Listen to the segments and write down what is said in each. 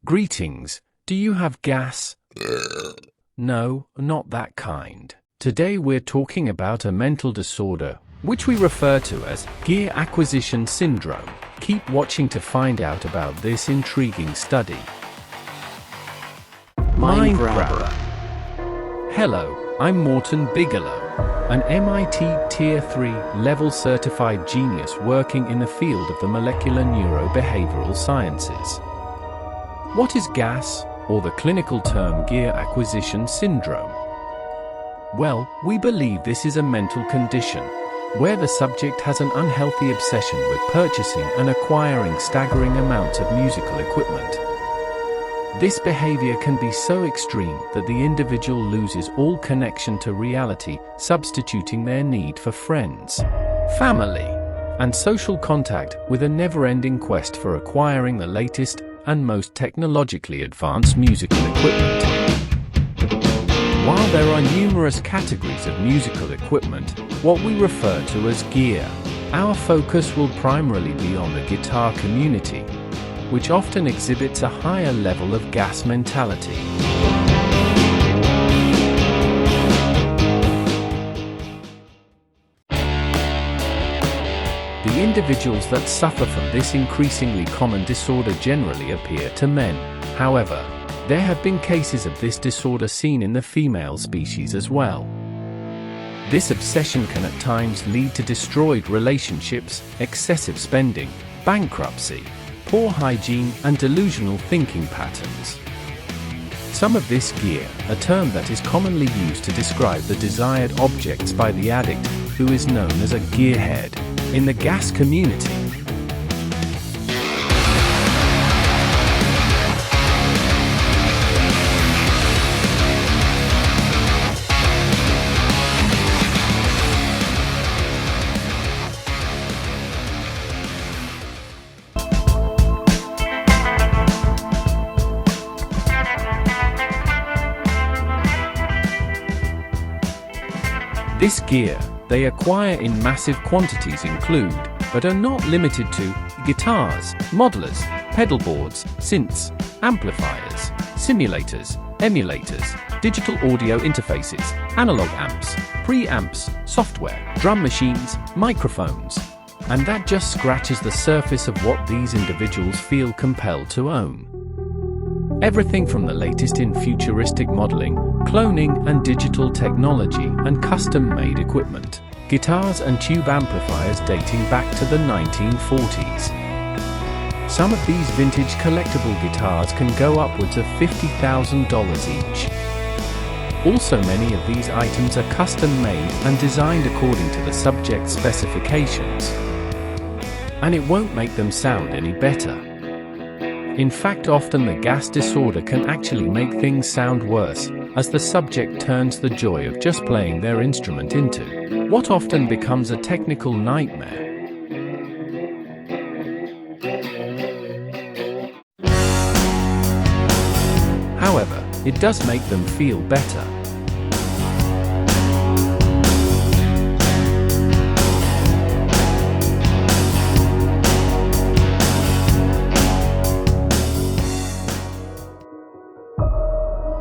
Greetings, do you have gas? No, not that kind. Today we're talking about a mental disorder, which we refer to as gear acquisition syndrome. Keep watching to find out about this intriguing study. Mind Grabber. Hello, I'm Morton Bigelow, an MIT Tier 3 level certified genius working in the field of the molecular neurobehavioral sciences. What is GAS, or the clinical term gear acquisition syndrome? Well, we believe this is a mental condition where the subject has an unhealthy obsession with purchasing and acquiring staggering amounts of musical equipment. This behavior can be so extreme that the individual loses all connection to reality, substituting their need for friends, family, and social contact with a never-ending quest for acquiring the latest and most technologically advanced musical equipment. While there are numerous categories of musical equipment, what we refer to as gear, our focus will primarily be on the guitar community, which often exhibits a higher level of GAS mentality. The individuals that suffer from this increasingly common disorder generally appear to men. However, there have been cases of this disorder seen in the female species as well. This obsession can at times lead to destroyed relationships, excessive spending, bankruptcy, poor hygiene, and delusional thinking patterns. Some of this gear, a term that is commonly used to describe the desired objects by the addict, who is known as a gearhead in the GAS community. This gear they acquire in massive quantities include, but are not limited to, guitars, modelers, pedal boards, synths, amplifiers, simulators, emulators, digital audio interfaces, analog amps, preamps, software, drum machines, microphones. And that just scratches the surface of what these individuals feel compelled to own. Everything from the latest in futuristic modeling, cloning and digital technology and custom-made equipment, guitars and tube amplifiers dating back to the 1940s. Some of these vintage collectible guitars can go upwards of $50,000 each. Also, many of these items are custom-made and designed according to the subject's specifications. And it won't make them sound any better. In fact, often the GAS disorder can actually make things sound worse, as the subject turns the joy of just playing their instrument into what often becomes a technical nightmare. However, it does make them feel better.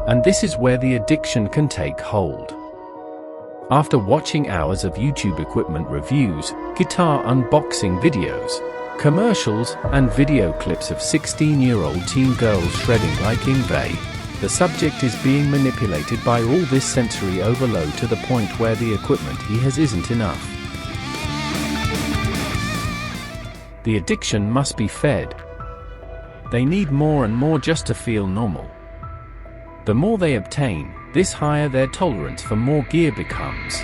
And this is where the addiction can take hold. After watching hours of YouTube equipment reviews, guitar unboxing videos, commercials, and video clips of 16-year-old teen girls shredding like Ingve, the subject is being manipulated by all this sensory overload to the point where the equipment he has isn't enough. The addiction must be fed. They need more and more just to feel normal. The more they obtain, this higher their tolerance for more gear becomes.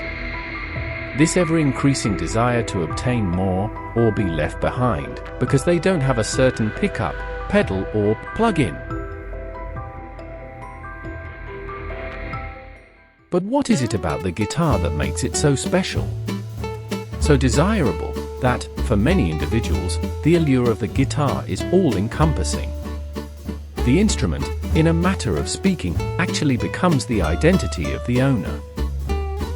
This ever-increasing desire to obtain more, or be left behind, because they don't have a certain pickup, pedal, or plug-in. But what is it about the guitar that makes it so special? So desirable, that, for many individuals, the allure of the guitar is all-encompassing. The instrument, in a matter of speaking, actually becomes the identity of the owner.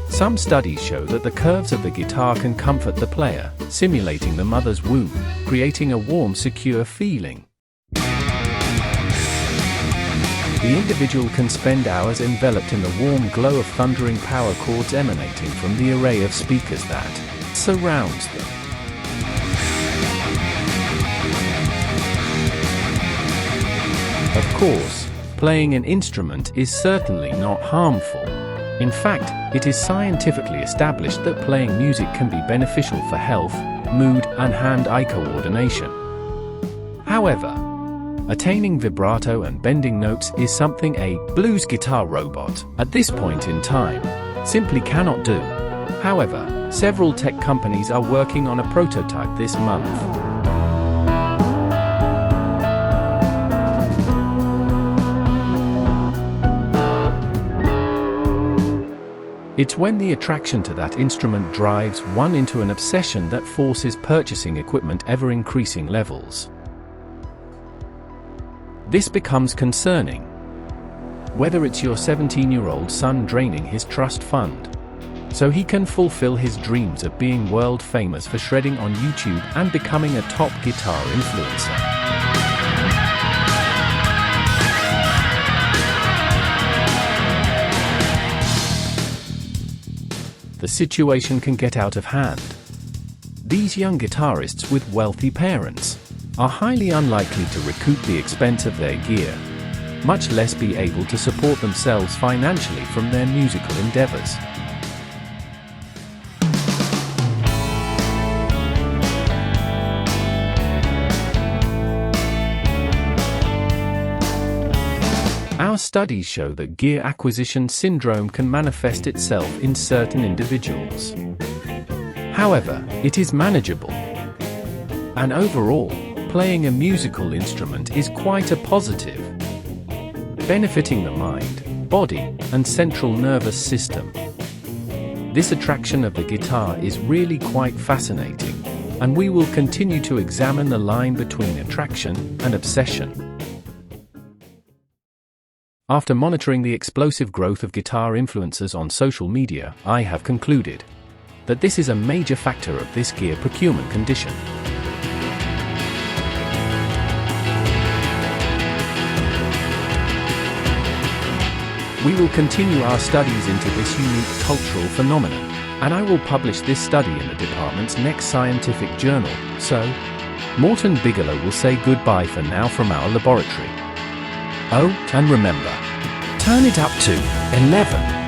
Some studies show that the curves of the guitar can comfort the player, simulating the mother's womb, creating a warm, secure feeling. The individual can spend hours enveloped in the warm glow of thundering power chords emanating from the array of speakers that surrounds them. Of course, playing an instrument is certainly not harmful. In fact, it is scientifically established that playing music can be beneficial for health, mood, and hand-eye coordination. However, attaining vibrato and bending notes is something a blues guitar robot, at this point in time, simply cannot do. However, several tech companies are working on a prototype this month. It's when the attraction to that instrument drives one into an obsession that forces purchasing equipment ever-increasing levels. This becomes concerning. Whether it's your 17-year-old son draining his trust fund so he can fulfill his dreams of being world famous for shredding on YouTube and becoming a top guitar influencer. The situation can get out of hand. These young guitarists with wealthy parents are highly unlikely to recoup the expense of their gear, much less be able to support themselves financially from their musical endeavors. Our studies show that gear acquisition syndrome can manifest itself in certain individuals. However, it is manageable. And overall, playing a musical instrument is quite a positive, benefiting the mind, body, and central nervous system. This attraction of the guitar is really quite fascinating, and we will continue to examine the line between attraction and obsession. After monitoring the explosive growth of guitar influencers on social media, I have concluded that this is a major factor of this gear procurement condition. We will continue our studies into this unique cultural phenomenon, and I will publish this study in the department's next scientific journal. So, Morton Bigelow will say goodbye for now from our laboratory. Oh, and remember, turn it up to 11.